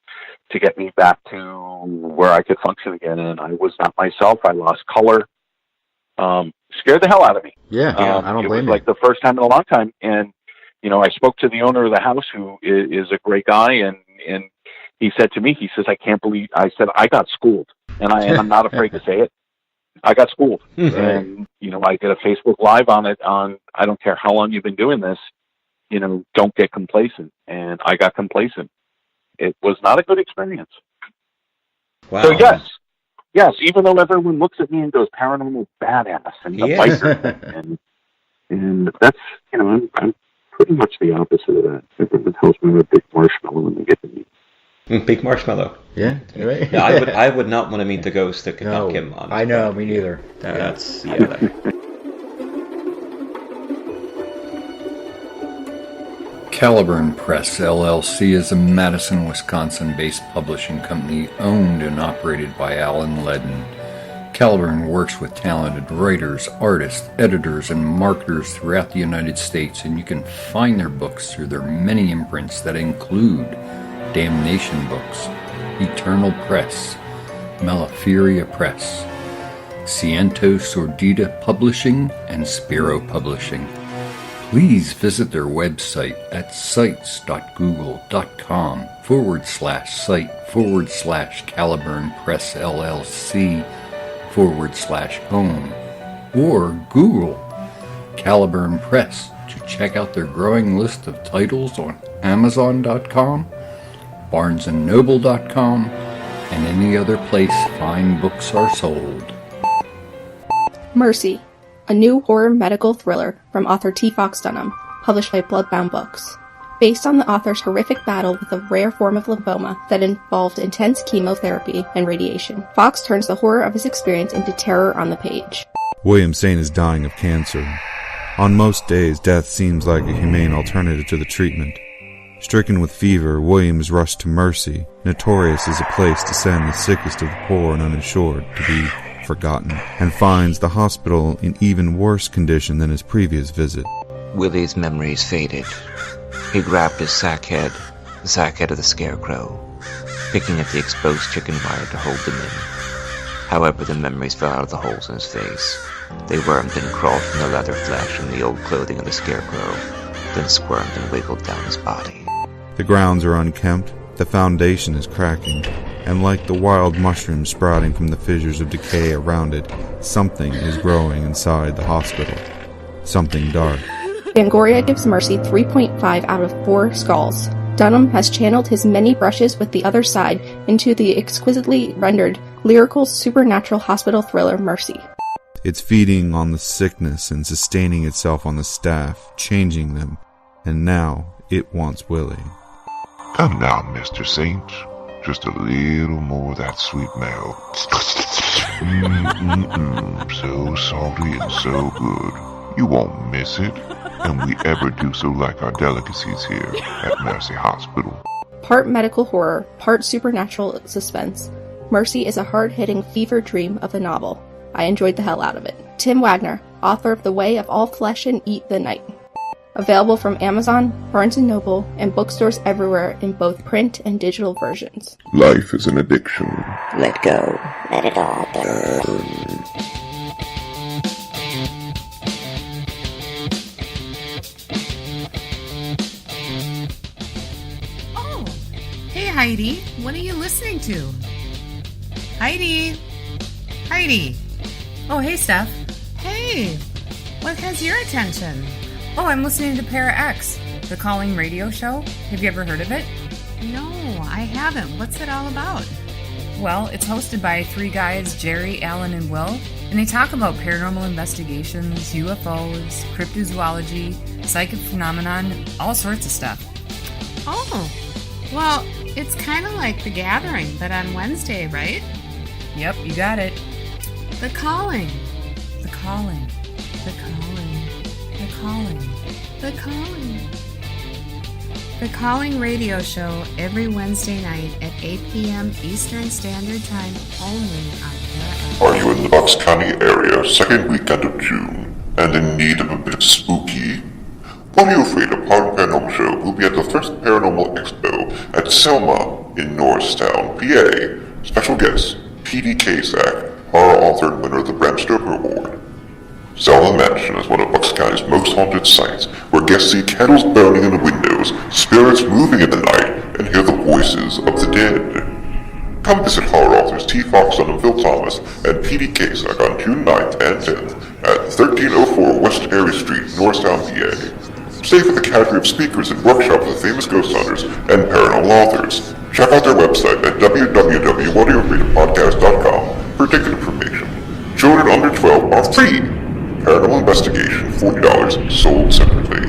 get me back to where I could function again, and I was not myself. I lost color. Scared the hell out of me. Yeah, I don't blame you. It was like the first time in a long time, and I spoke to the owner of the house, who is a great guy, and he said to me, he says, I said, I got schooled, and I'm not afraid to say it. I got schooled. And, I did a Facebook Live on it I don't care how long you've been doing this, don't get complacent. And I got complacent. It was not a good experience. Wow. So yes, even though everyone looks at me and goes, paranormal badass, and he's a biker, and that's, I'm pretty much the opposite of that. Everyone tells me I'm a big marshmallow when they get to me. Big marshmallow. Yeah, right. Yeah, I would not want to meet the ghost that could knock him on. I know, me neither. That's Caliburn Press, LLC is a Madison, Wisconsin-based publishing company owned and operated by Alan Ledden. Caliburn works with talented writers, artists, editors, and marketers throughout the United States, and you can find their books through their many imprints that include Damnation Books, Eternal Press, Malaferia Press, Ciento Sordida Publishing, and Spiro Publishing. Please visit their website at sites.google.com/site/Caliburn Press LLC/home, or Google Caliburn Press to check out their growing list of titles on Amazon.com, BarnesandNoble.com, and any other place fine books are sold. Mercy, a new horror medical thriller from author T. Fox Dunham, published by Bloodbound Books. Based on the author's horrific battle with a rare form of lymphoma that involved intense chemotherapy and radiation, Fox turns the horror of his experience into terror on the page. William Saint is dying of cancer. On most days, death seems like a humane alternative to the treatment. Stricken with fever, William is rushed to Mercy, notorious as a place to send the sickest of the poor and uninsured to be forgotten, and finds the hospital in even worse condition than his previous visit. Willie's memories faded. He grabbed his sack head of the scarecrow, picking at the exposed chicken wire to hold them in. However, the memories fell out of the holes in his face. They wormed and crawled from the leather flesh and the old clothing of the scarecrow, then squirmed and wiggled down his body. The grounds are unkempt, the foundation is cracking, and like the wild mushrooms sprouting from the fissures of decay around it, something is growing inside the hospital. Something dark. Fangoria gives Mercy 3.5 out of 4 skulls. Dunham has channeled his many brushes with the other side into the exquisitely rendered, lyrical, supernatural hospital thriller Mercy. It's feeding on the sickness and sustaining itself on the staff, changing them, and now it wants Willie. Come now, Mr. Saint. Just a little more of that sweet milk. So salty and so good. You won't miss it. And we ever do so like our delicacies here at Mercy Hospital. Part medical horror, part supernatural suspense, Mercy is a hard-hitting fever dream of a novel. I enjoyed the hell out of it. Tim Wagner, author of The Way of All Flesh and Eat the Night. Available from Amazon, Barnes & Noble, and bookstores everywhere in both print and digital versions. Life is an addiction. Let go. Let it all burn. Hey Heidi, what are you listening to? Heidi! Heidi! Oh, hey Steph. Hey! What has your attention? Oh, I'm listening to Para X, the calling radio show. Have you ever heard of it? No, I haven't. What's it all about? Well, it's hosted by 3 guys, Jerry, Alan, and Will, and they talk about paranormal investigations, UFOs, cryptozoology, psychic phenomenon, all sorts of stuff. Oh, well, it's kind of like The Gathering, but on Wednesday, right? Yep, you got it. The Calling. The Calling. The Calling. The Calling. The Calling. The Calling Radio Show every Wednesday night at 8 p.m. Eastern Standard Time only on Paranormal. Are you in the Bucks County area, second weekend of June, and in need of a bit of spooky? What Are You Afraid of? Paranormal Show will be at the first Paranormal Expo at Selma in Norristown, PA. Special guest, P.D. Kazak, horror author and winner of the Bram Stoker Award. Selma Mansion is one of Bucks County's most haunted sites, where guests see candles burning in the windows, spirits moving in the night, and hear the voices of the dead. Come visit horror authors T. Foxton and Phil Thomas and P.D. Kazak on June 9th and 10th at 1304 West Harry Street, Norristown, PA. Stay for the cadre of speakers and workshops with famous ghost hunters and paranormal authors. Check out their website at www.whatayouafraidofpodcast.com for ticket information. Children under 12 are free. Paranormal Investigation, $40, sold separately.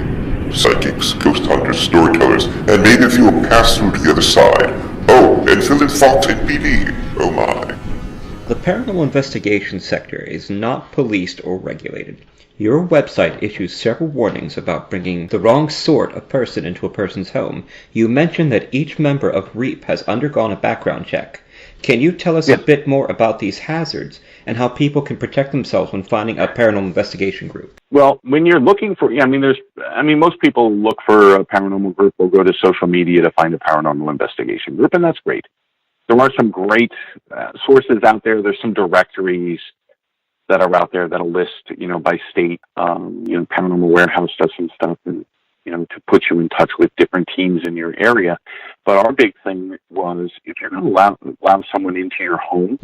Psychics, ghost hunters, storytellers, and maybe if you will pass through to the other side. Oh, and Phil and Fox and PD. Oh my. The paranormal investigation sector is not policed or regulated. Your website issues several warnings about bringing the wrong sort of person into a person's home. You mentioned that each member of REAP has undergone a background check. Can you tell us a bit more about these hazards and how people can protect themselves when finding a paranormal investigation group? Well, when you're looking for, most people look for a paranormal group will go to social media to find a paranormal investigation group, and that's great. There are some great sources out there. There's some directories that are out there that'll list, by state, Paranormal Warehouse does some stuff, and, to put you in touch with different teams in your area. But our big thing was, if you're going to allow someone into your home,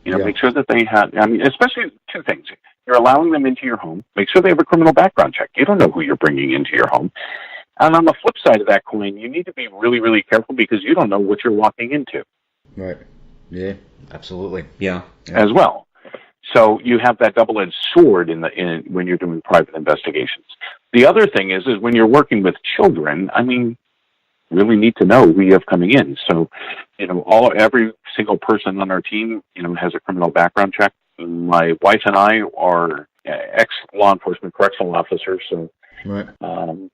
make sure that they have, especially two things. You're allowing them into your home. Make sure they have a criminal background check. You don't know who you're bringing into your home. And on the flip side of that coin, you need to be really, really careful because you don't know what you're walking into. Right. Yeah, absolutely. Yeah. As well. So you have that double-edged sword when you're doing private investigations. The other thing is when you're working with children, really need to know who you have coming in. So, every single person on our team, has a criminal background check. My wife and I are ex-law enforcement correctional officers, so right.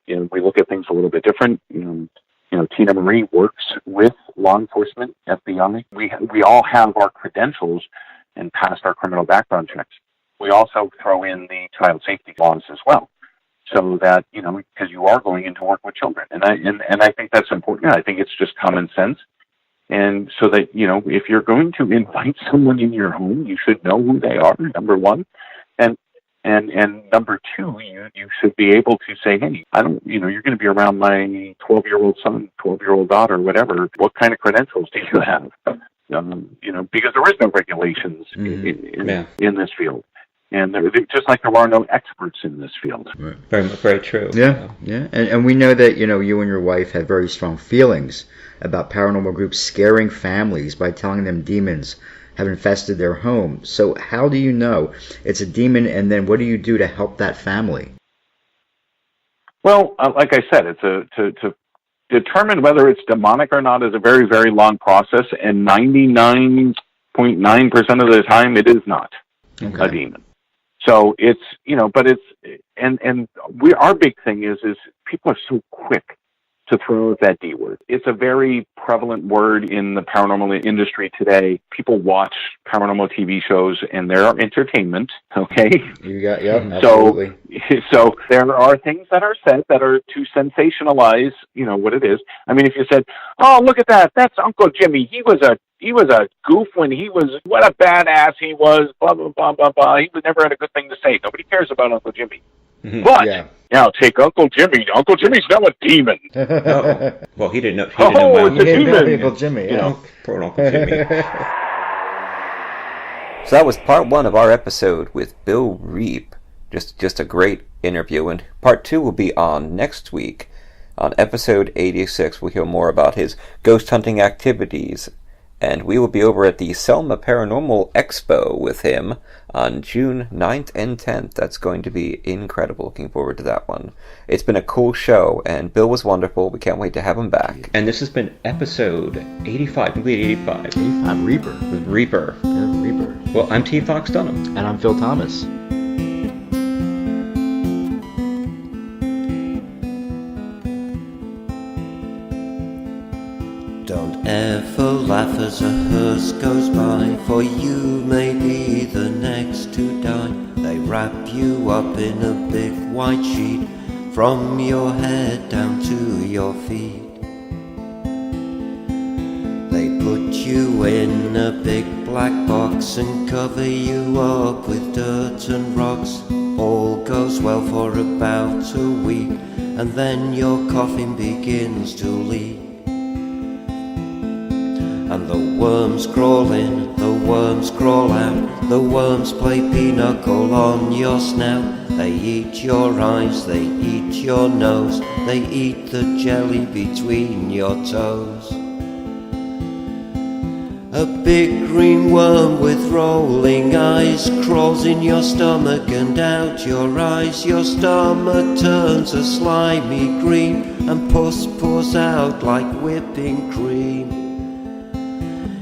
We look at things a little bit different. Tina Marie works with law enforcement, FBI. We all have our credentials and passed our criminal background checks. We also throw in the child safety laws as well, so that because you are going into work with children, and I think that's important. I think it's just common sense, and so that if you're going to invite someone in your home, you should know who they are. Number one, and number two, you should be able to say, hey, I don't, you're going to be around my 12-year-old son, 12-year-old daughter, whatever. What kind of credentials do you have? Because there is no regulations in this field. And just like there are no experts in this field. Right. Very true. Yeah. And we know that, you and your wife have very strong feelings about paranormal groups scaring families by telling them demons have infested their home. So how do you know it's a demon, and then what do you do to help that family? Well, like I said, it's to determine whether it's demonic or not is a very, very long process, and 99.9% of the time it is not a demon. So it's, our big thing is people are so quick to throw out that D word. It's a very prevalent word in the paranormal industry today. People watch paranormal TV shows and they're entertainment, okay? You got, absolutely. So there are things that are said that are to sensationalize, what it is. If you said, oh, look at that, that's Uncle Jimmy. He was a goof when what a badass he was, blah, blah, blah, blah, blah. He never had a good thing to say. Nobody cares about Uncle Jimmy. But now take Uncle Jimmy. Uncle Jimmy's now a demon. Oh. Well, he didn't know. It's a demon. Uncle Jimmy. Poor Uncle Jimmy. So that was part 1 of our episode with Bill Reap. Just a great interview, and part 2 will be on next week. On episode 86, we'll hear more about his ghost hunting activities. And we will be over at the Selma Paranormal Expo with him on June 9th and 10th. That's going to be incredible. Looking forward to that one. It's been a cool show, and Bill was wonderful. We can't wait to have him back. And this has been episode 85, complete 85. I'm Reaper. Reaper. Yeah, Reaper. Well, I'm T. Fox Dunham. And I'm Phil Thomas. Don't ever laugh as a hearse goes by, for you may be the next to die. They wrap you up in a big white sheet, from your head down to your feet. They put you in a big black box and cover you up with dirt and rocks. All goes well for about a week, and then your coffin begins to leak. And the worms crawl in, the worms crawl out, the worms play pinochle on your snout. They eat your eyes, they eat your nose, they eat the jelly between your toes. A big green worm with rolling eyes crawls in your stomach and out your eyes. Your stomach turns a slimy green, and pus pours out like whipping cream.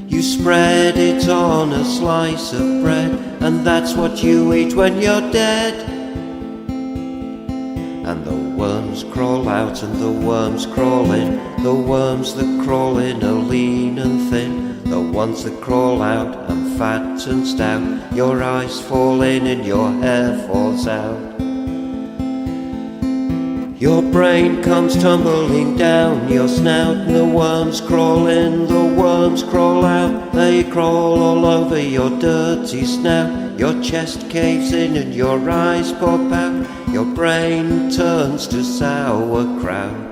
You spread it on a slice of bread, and that's what you eat when you're dead. And the worms crawl out and the worms crawl in, the worms that crawl in are lean and thin. The ones that crawl out and fat and stout, your eyes fall in and your hair falls out. Your brain comes tumbling down your snout, and the worms crawl in, the worms crawl out. They crawl all over your dirty snout. Your chest caves in and your eyes pop out. Your brain turns to sauerkraut.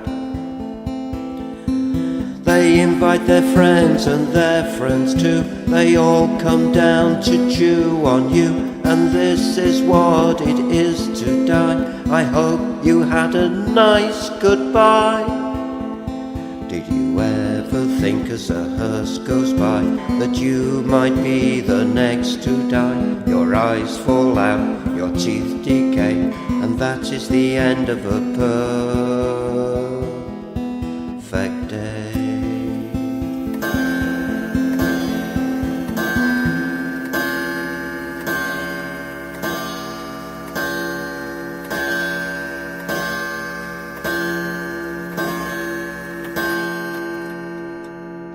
They invite their friends and their friends too. They all come down to chew on you, and this is what it is to die. I hope you had a nice goodbye. Did you ever think as a hearse goes by that you might be the next to die? Your eyes fall out, your teeth decay, and that is the end of a perfect day.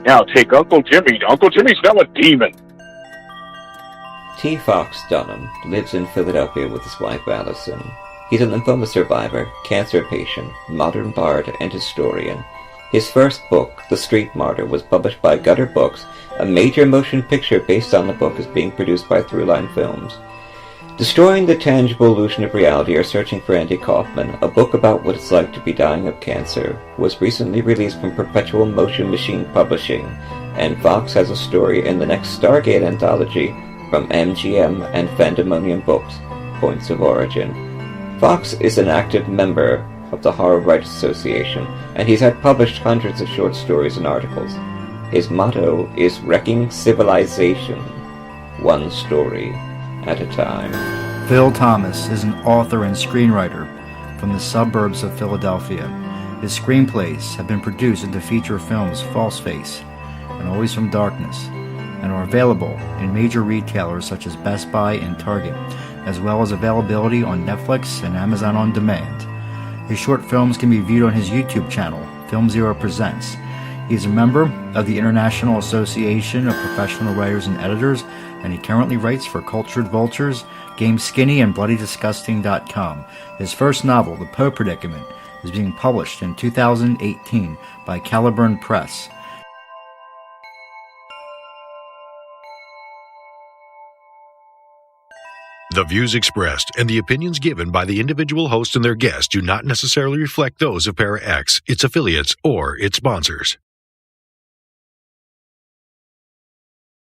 Now take Uncle Jimmy. Uncle Jimmy's now a demon. T. Fox Dunham lives in Philadelphia with his wife Allison. He's a lymphoma survivor, cancer patient, modern bard, and historian. His first book, The Street Martyr, was published by Gutter Books. A major motion picture based on the book is being produced by Throughline Films. Destroying the Tangible Illusion of Reality or Searching for Andy Kaufman, a book about what it's like to be dying of cancer, was recently released from Perpetual Motion Machine Publishing, and Fox has a story in the next Stargate anthology from MGM and Fandemonium Books, Points of Origin. Fox is an active member of the Horror Writers Association, and he's had published hundreds of short stories and articles. His motto is Wrecking Civilization, one story at a time. Phil Thomas is an author and screenwriter from the suburbs of Philadelphia. His screenplays have been produced into feature films False Face and Always from Darkness, and are available in major retailers such as Best Buy and Target, as well as availability on Netflix and Amazon On Demand. His short films can be viewed on his YouTube channel, Film Zero Presents. He is a member of the International Association of Professional Writers and Editors, and he currently writes for Cultured Vultures, Game Skinny, and BloodyDisgusting.com. His first novel, The Poe Predicament, is being published in 2018 by Caliburn Press. The views expressed and the opinions given by the individual host and their guests do not necessarily reflect those of Para X, its affiliates, or its sponsors.